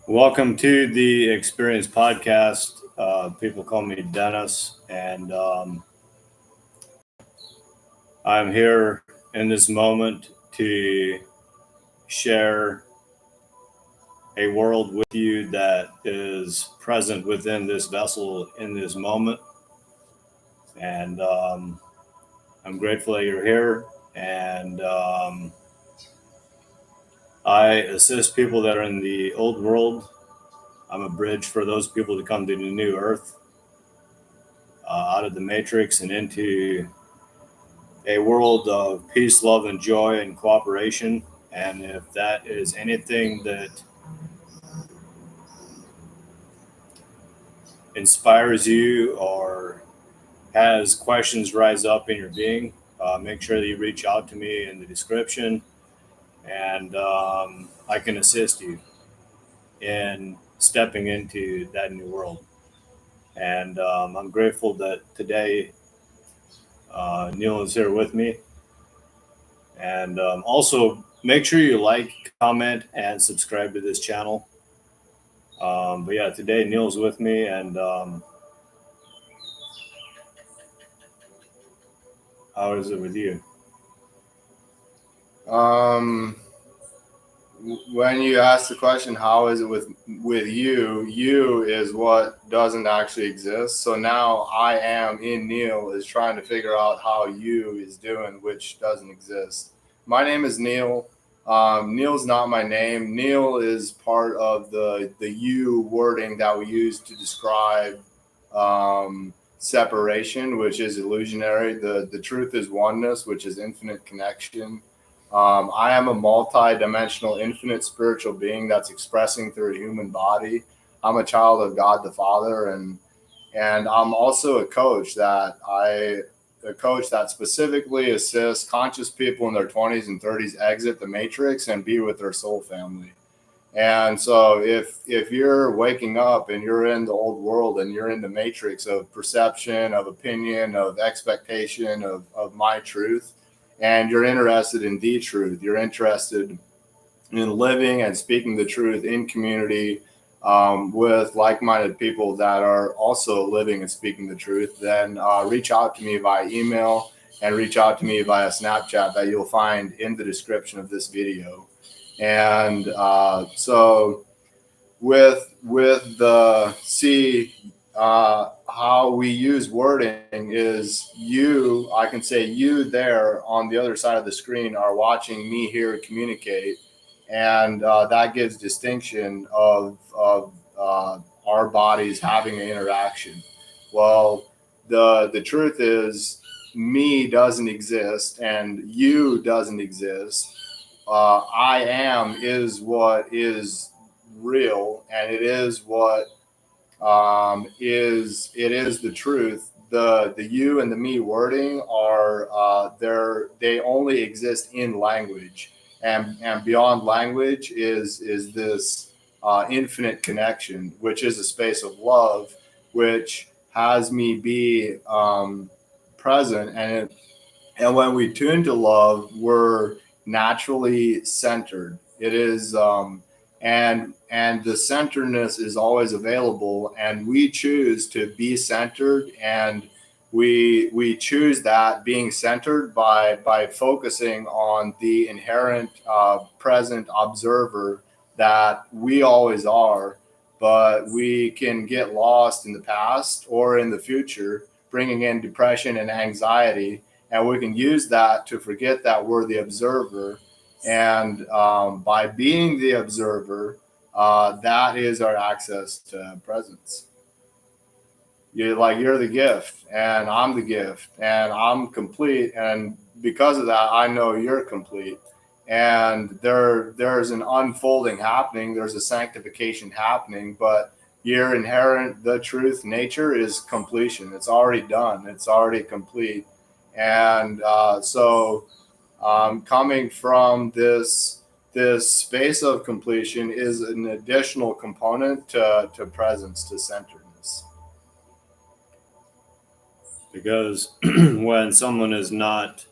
Welcome to the Experience Podcast. People call me Dennis, and I'm here in this moment to share a world with you that is present within this vessel in this moment. And I'm grateful that you're here. And I assist people that are in the old world. I'm a bridge for those people to come to the new earth, out of the matrix and into a world of peace, love, and joy and cooperation. And if that is anything that inspires you or has questions rise up in your being, make sure that you reach out to me in the description, and I can assist you in stepping into that new world. And I'm grateful that today Neal is here with me. And also, make sure you like, comment, and subscribe to this channel. But yeah, today Neal's with me, and how is it with you? When you ask the question, how is it with you? You is what doesn't actually exist. So now I am in Neal is trying to figure out how you is doing, which doesn't exist. My name is Neal. Neal's not my name. Neal is part of the you wording that we use to describe separation, which is illusionary. The truth is oneness, which is infinite connection. I am a multi-dimensional, infinite spiritual being that's expressing through a human body. I'm a child of God the Father, and I'm also a coach that specifically assists conscious people in their 20s and 30s exit the matrix and be with their soul family. And so if you're waking up and you're in the old world and you're in the matrix of perception, of opinion, of expectation, of my truth, and you're interested in the truth, you're interested in living and speaking the truth in community with like-minded people that are also living and speaking the truth, then reach out to me via email and reach out to me via Snapchat that you'll find in the description of this video. And so with the how we use wording is you, I can say you there on the other side of the screen are watching me here communicate, and that gives distinction of our bodies having an interaction. Well, the truth is me doesn't exist and you doesn't exist. I am is what is real, and it is what is the truth. The you and the me wording are they only exist in language, and beyond language is this infinite connection, which is a space of love, which has me be present, and when we tune to love, we're naturally centered. It is and the centeredness is always available, and we choose to be centered, and we choose that being centered by focusing on the inherent present observer that we always are, but we can get lost in the past or in the future, bringing in depression and anxiety, and we can use that to forget that we're the observer. And by being the observer, that is our access to presence. You're the gift, and I'm the gift, and I'm complete. And because of that, I know you're complete. And there's an unfolding happening. There's a sanctification happening, but your inherent, the truth nature is completion. It's already done. It's already complete. And coming from this space of completion is an additional component to presence, to centeredness. Because when someone is not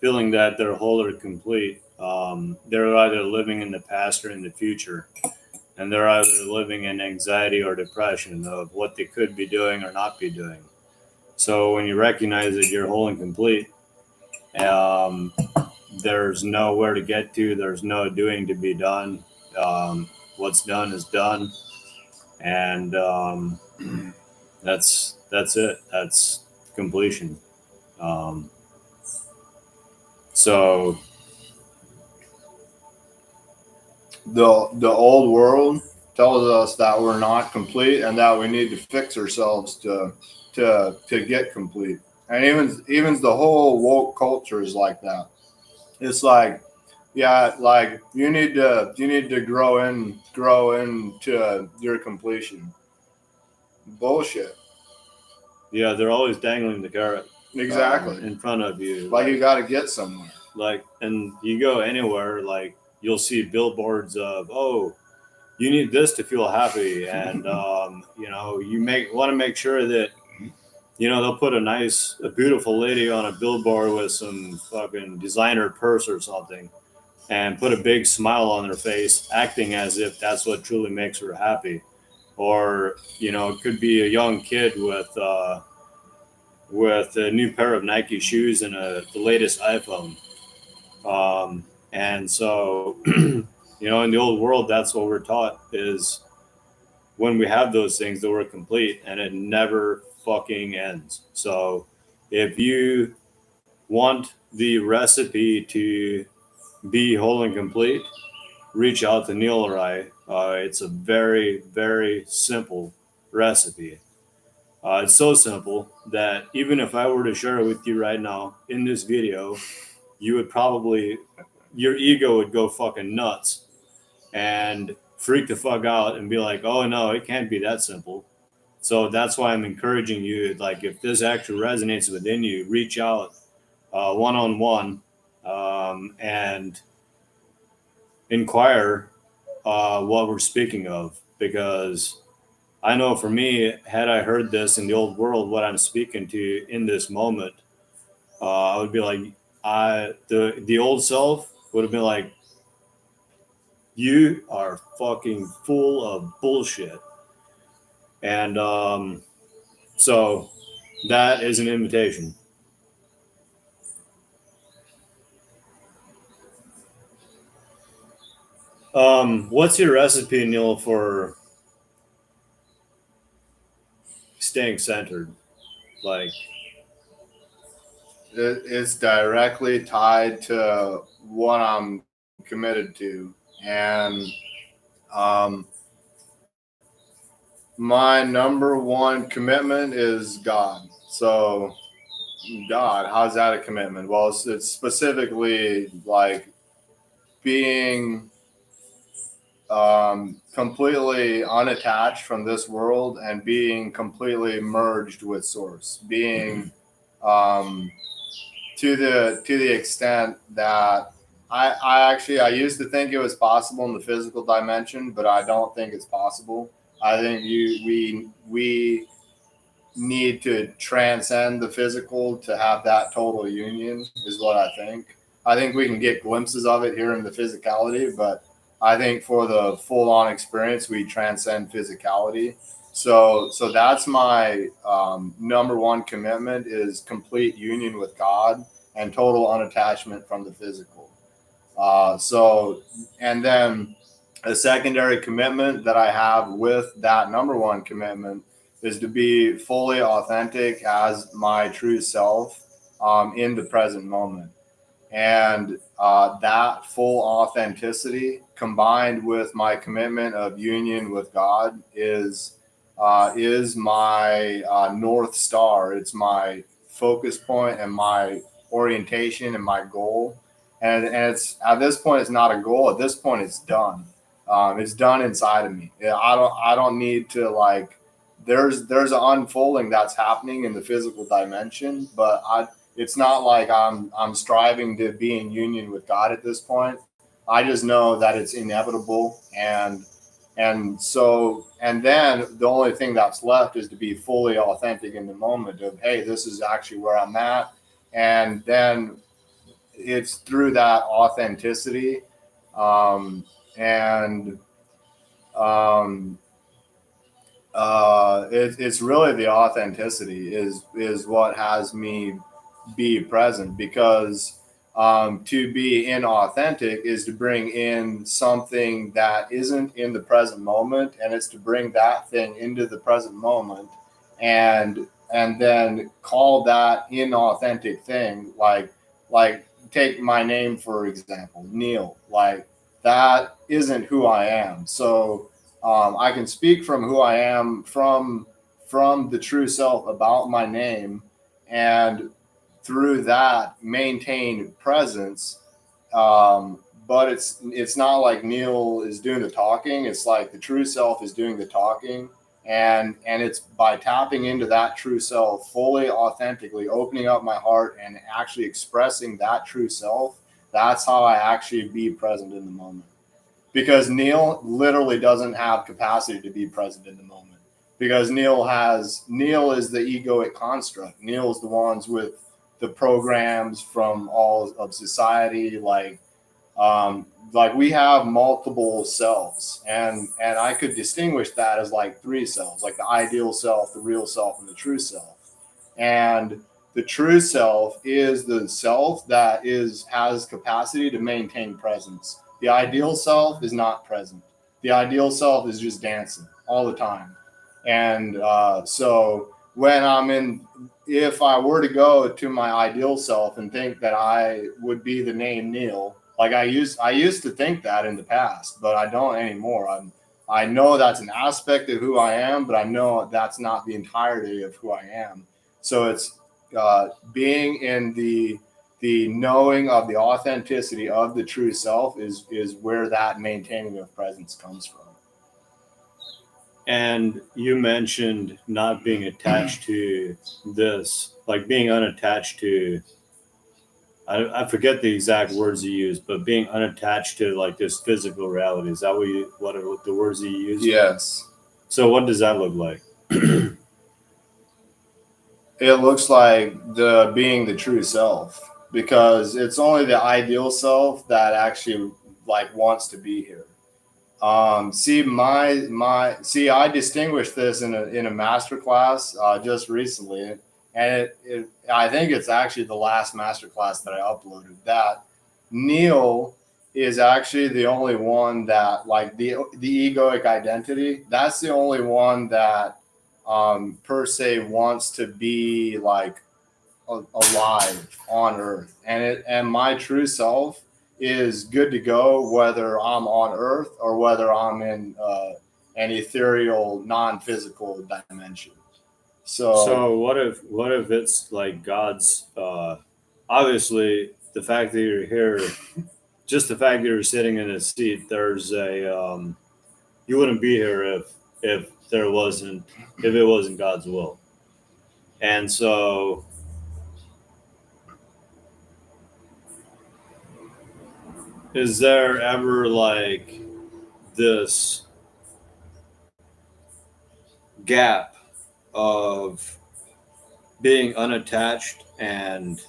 feeling that they're whole or complete, they're either living in the past or in the future. and they're either living in anxiety or depression of what they could be doing or not be doing. So when you recognize that you're whole and complete, um, there's nowhere to get to. There's no doing to be done. What's done is done, and that's it. That's completion. Um, so The old world tells us that we're not complete and that we need to fix ourselves to get complete. And even the whole woke culture is like that. It's like, yeah, like you need to grow into your completion. Bullshit. yeah, they're always dangling the carrot Exactly. in front of you. Like you got to get somewhere. Like, and you go anywhere, like you'll see billboards of, oh, you need this to feel happy, and you want to make sure that they'll put a beautiful lady on a billboard with some fucking designer purse or something, and put a big smile on their face, acting as if that's what truly makes her happy. Or it could be a young kid with a new pair of Nike shoes and the latest iPhone. And so, in the old world, that's what we're taught is when we have those things that we're complete, and it never fucking ends. So if you want the recipe to be whole and complete, reach out to Neal or I. It's a very, very simple recipe. It's so simple that even if I were to share it with you right now in this video, you would probably, your ego would go fucking nuts and freak the fuck out and be like, oh no, it can't be that simple. So that's why I'm encouraging you, like, if this actually resonates within you, reach out one on one and inquire what we're speaking of. Because I know for me, had I heard this in the old world, what I'm speaking to in this moment, I would be like, the old self would have been like, you are fucking full of bullshit. And so that is an invitation. What's your recipe, Neal, for staying centered? Like, It's directly tied to what I'm committed to, and um, my number one commitment is God. So, God, how's that a commitment? Well, it's specifically like being completely unattached from this world and being completely merged with Source, being to the extent that I used to think it was possible in the physical dimension, but I don't think it's possible. I think we need to transcend the physical to have that total union is what I think. I think we can get glimpses of it here in the physicality, but I think for the full on experience, we transcend physicality. So that's my number one commitment is complete union with God and total unattachment from the physical. And then a secondary commitment that I have with that number one commitment is to be fully authentic as my true self in the present moment. And that full authenticity combined with my commitment of union with God is my North Star. It's my focus point and my orientation and my goal. And it's at this point, it's not a goal. At this point, it's done. It's done inside of me. Yeah, I don't need to like. There's an unfolding that's happening in the physical dimension, but it's not like I'm striving to be in union with God at this point. I just know that it's inevitable, and then the only thing that's left is to be fully authentic in the moment of, hey, this is actually where I'm at, and then it's through that authenticity, and um, it's really the authenticity is what has me be present, because to be inauthentic is to bring in something that isn't in the present moment, and it's to bring that thing into the present moment, and then call that inauthentic thing, like take my name for example, Neal. Like, that isn't who I am. So I can speak from who I am, from the true self about my name, and through that maintain presence. But it's not like Neal is doing the talking. It's like the true self is doing the talking, and it's by tapping into that true self fully, authentically, opening up my heart and actually expressing that true self. That's how I actually be present in the moment, because Neal literally doesn't have capacity to be present in the moment, because Neal is the egoic construct. Neal is the ones with the programs from all of society, like we have multiple selves, and I could distinguish that as like three selves, like the ideal self, the real self, and the true self. And the true self is the self that has capacity to maintain presence. The ideal self is not present. The ideal self is just dancing all the time. And so when if I were to go to my ideal self and think that I would be the name Neal, like I used to think that in the past, but I don't anymore. I know that's an aspect of who I am, but I know that's not the entirety of who I am. So it's being in the knowing of the authenticity of the true self is where that maintaining of presence comes from. And you mentioned not being attached to this, like being unattached to, I forget the exact words you used, but being unattached to like this physical reality. Is that what the words you used? Yes. So what does that look like? It looks like being the true self, because it's only the ideal self that actually like wants to be here. I distinguished this in a master class just recently, and I think it's actually the last master class that I uploaded. That Neal is actually the only one that, like, the egoic identity. That's the only one that per se wants to be like alive on Earth, and my true self is good to go whether I'm on Earth or whether I'm in an ethereal, non-physical dimension. So So what if it's like God's obviously the fact that you're here, just the fact that you're sitting in a seat, there's a you wouldn't be here if if it wasn't God's will. And so is there ever like this gap of being unattached and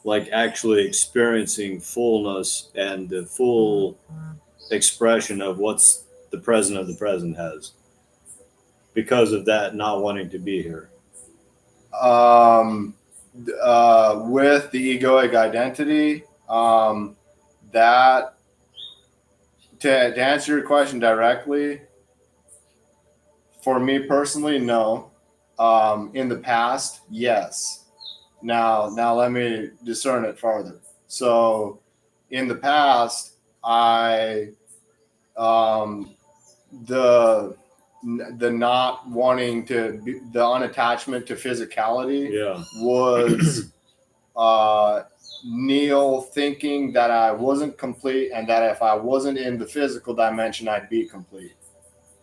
like actually experiencing fullness and the full expression of what's the present of the present has because of that not wanting to be here? um, with the egoic identity, that to answer your question directly, for me personally, no. In the past, yes. Now let me discern it further. So, in the past, I um, the the not wanting to be, the unattachment to physicality Yeah. was Neal thinking that I wasn't complete, and that if I wasn't in the physical dimension, I'd be complete.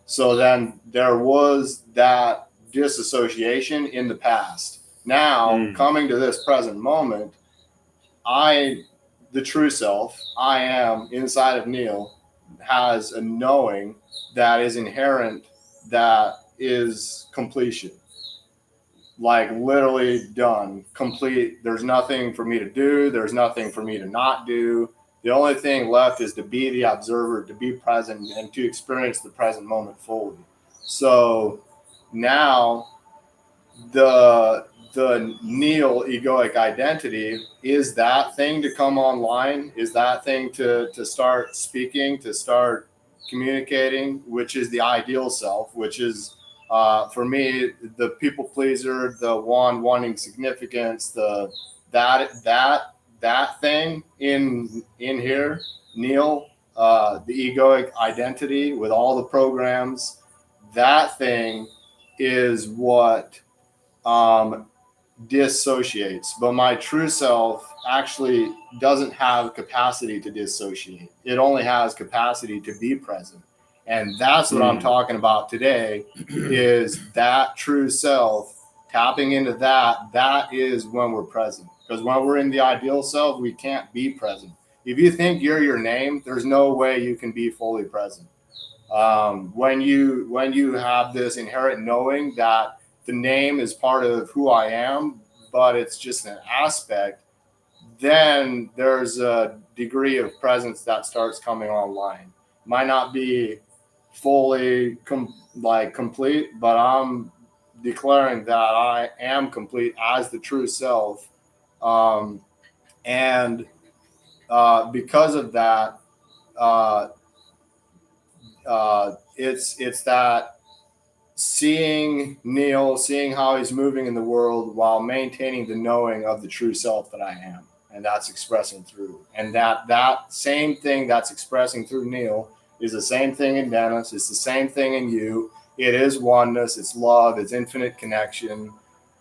So then there was that disassociation in the past. Now, coming to this present moment, the true self, I am inside of Neal, has a knowing that is inherent, that is completion. Like, literally done, complete. There's nothing for me to do. There's nothing for me to not do. The only thing left is to be the observer, to be present, and to experience the present moment fully. So now the Neal egoic identity is that thing to come online, is that thing to start speaking, to start communicating, which is the ideal self, which is for me the people pleaser, the one wanting significance, the that thing in here, Neal, the egoic identity with all the programs, that thing is what dissociates, but my true self actually doesn't have capacity to dissociate. It only has capacity to be present. And that's what I'm talking about today is that true self tapping into that is when we're present. Because when we're in the ideal self, we can't be present. If you think you're your name, there's no way you can be fully present. When you have this inherent knowing that the name is part of who I am, but it's just an aspect, then there's a degree of presence that starts coming online. Might not be fully complete, but I'm declaring that I am complete as the true self. And because of that, it's that seeing Neal, seeing how he's moving in the world while maintaining the knowing of the true self that I am. And that's expressing through. And that same thing that's expressing through Neal is the same thing in Dennis. It's the same thing in you. It is oneness. It's love. It's infinite connection.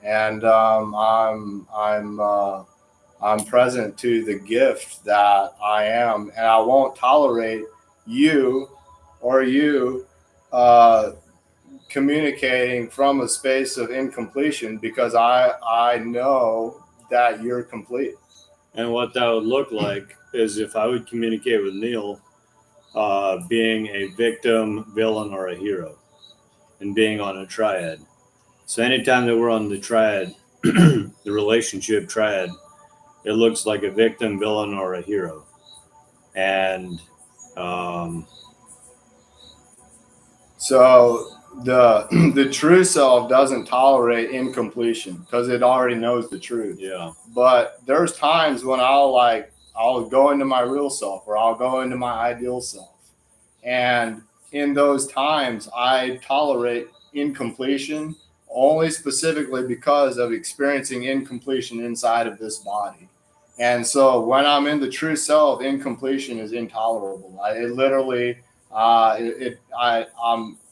And I'm present to the gift that I am, and I won't tolerate you or you communicating from a space of incompletion, because I know that you're complete. And what that would look like is if I would communicate with Neal, being a victim, villain, or a hero, and being on a triad. So anytime that we're on the triad, the relationship triad, it looks like a victim, villain, or a hero. And so the true self doesn't tolerate incompletion because it already knows the truth. Yeah. But there's times when I'll go into my real self, or I'll go into my ideal self. And in those times, I tolerate incompletion only specifically because of experiencing incompletion inside of this body. And so when I'm in the true self, incompletion is intolerable.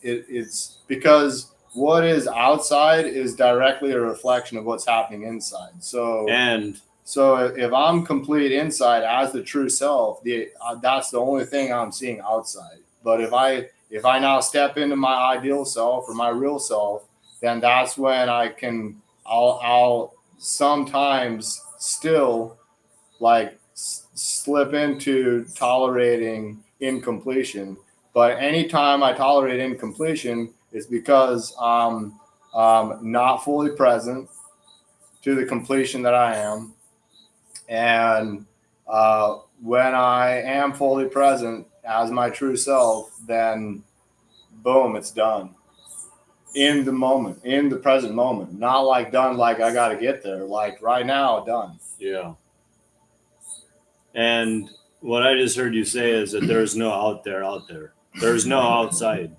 It's because what is outside is directly a reflection of what's happening inside. So if I'm complete inside as the true self, that's the only thing I'm seeing outside. But if I now step into my ideal self or my real self, then that's when I'll sometimes still slip into tolerating incompletion. But anytime I tolerate incompletion, it's because I'm not fully present to the completion that I am. And when I am fully present as my true self, then boom, it's done. In the moment, in the present moment, not like done like I got to get there, like right now, done. Yeah. And what I just heard you say is that there's no out there. There's no outside.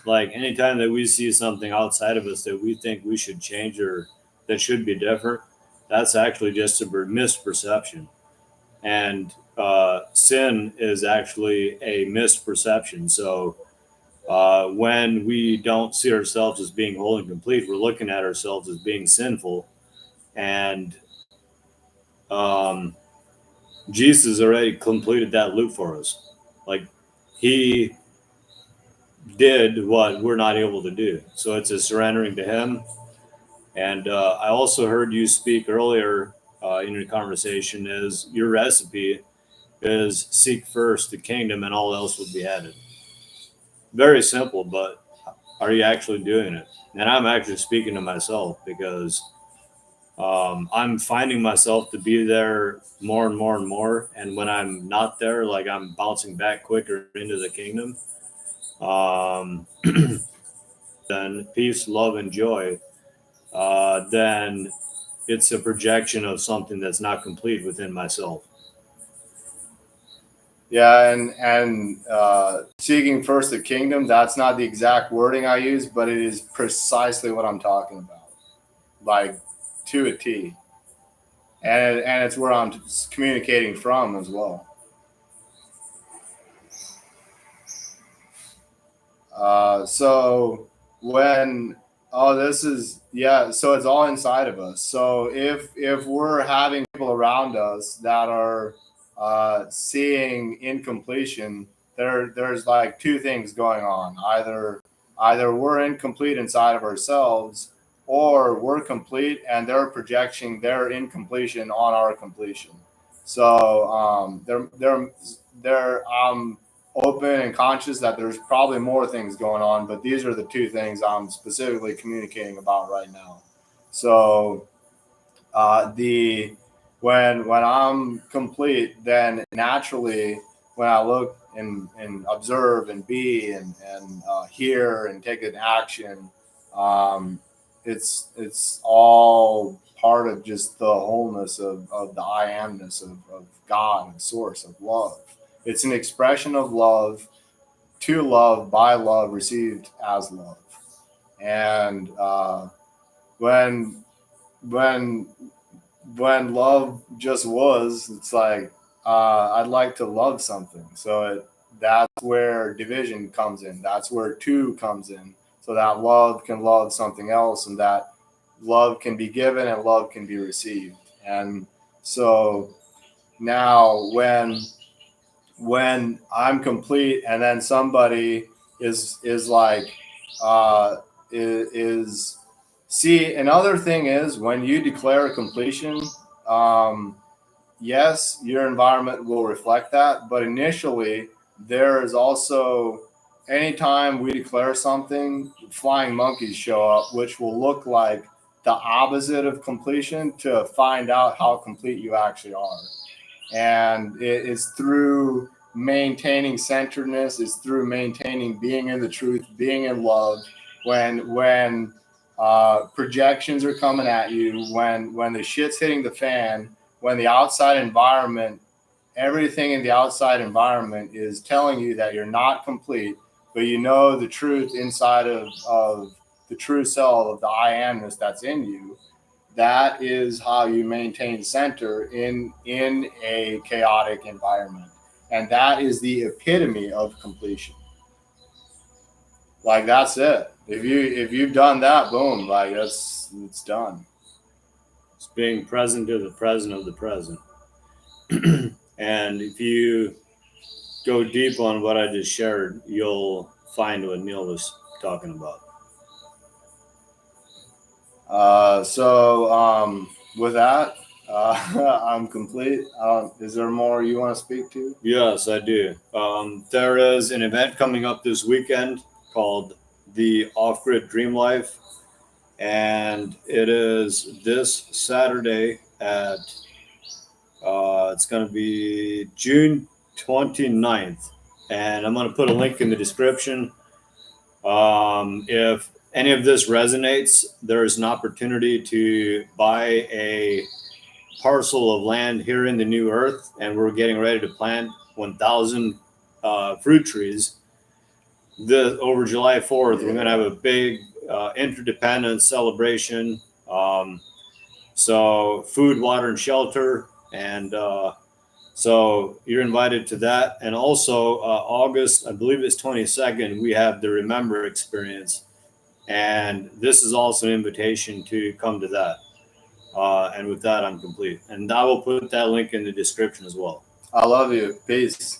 Like anytime that we see something outside of us that we think we should change or that should be different, that's actually just a misperception. And sin is actually a misperception. So when we don't see ourselves as being whole and complete, we're looking at ourselves as being sinful. And Jesus already completed that loop for us. Like he did what we're not able to do. So it's a surrendering to him. And I also heard you speak earlier in your conversation is your recipe is seek first the kingdom and all else will be added. Very simple, but are you actually doing it? And I'm actually speaking to myself because I'm finding myself to be there more and more and more. And when I'm not there, like I'm bouncing back quicker into the kingdom. Um, then peace, love, and joy. Then it's a projection of something that's not complete within myself. Yeah, and seeking first the kingdom, that's not the exact wording I use, but it is precisely what I'm talking about, like to a T. And it's where I'm communicating from as well. So when this is yeah, so it's all inside of us. So if we're having people around us that are seeing incompletion, there's like two things going on. Either we're incomplete inside of ourselves, or we're complete and they're projecting their incompletion on our completion. So they're open and conscious that there's probably more things going on, but these are the two things I'm specifically communicating about right now. So the when I'm complete, then naturally when I look and observe and be and hear and take an action, um, it's all part of just the wholeness of the I amness of God and source of love. It's an expression of love, to love, by love, received as love. And when when when love just was, it's like I'd like to love something. So that's where division comes in. That's where two comes in. So that love can love something else, and that love can be given and love can be received. And so now when I'm complete, and then somebody is like uh, is see. Another thing is when you declare completion, um, yes, your environment will reflect that, but initially there is also anytime we declare something, flying monkeys show up, which will look like the opposite of completion to find out how complete you actually are. And it is through maintaining centeredness, it's through maintaining being in the truth, being in love. When projections are coming at you, when the shit's hitting the fan, when the outside environment, everything in the outside environment is telling you that you're not complete, but you know the truth inside of the true self of the I amness that's in you. That is how you maintain center in a chaotic environment, and that is the epitome of completion. Like that's it. If you've done that, boom, like it's done. It's being present to the present of the present. And if you go deep on what I just shared, you'll find what Neal was talking about. With that, I'm complete. Is there more you want to speak to? Yes, I do. There is an event coming up this weekend called the Off Grid Dream Life, and it is this Saturday at it's going to be June 29th, and I'm going to put a link in the description. If any of this resonates, there is an opportunity to buy a parcel of land here in the new earth, and we're getting ready to plant 1,000 fruit trees. Over July 4th, we're going to have a big interdependence celebration. So food, water, and shelter, and so you're invited to that. And also August, I believe it's 22nd, we have the Remember Experience, and this is also an invitation to come to that. And with that, I'm complete. And I will put that link in the description as well. I love you. Peace.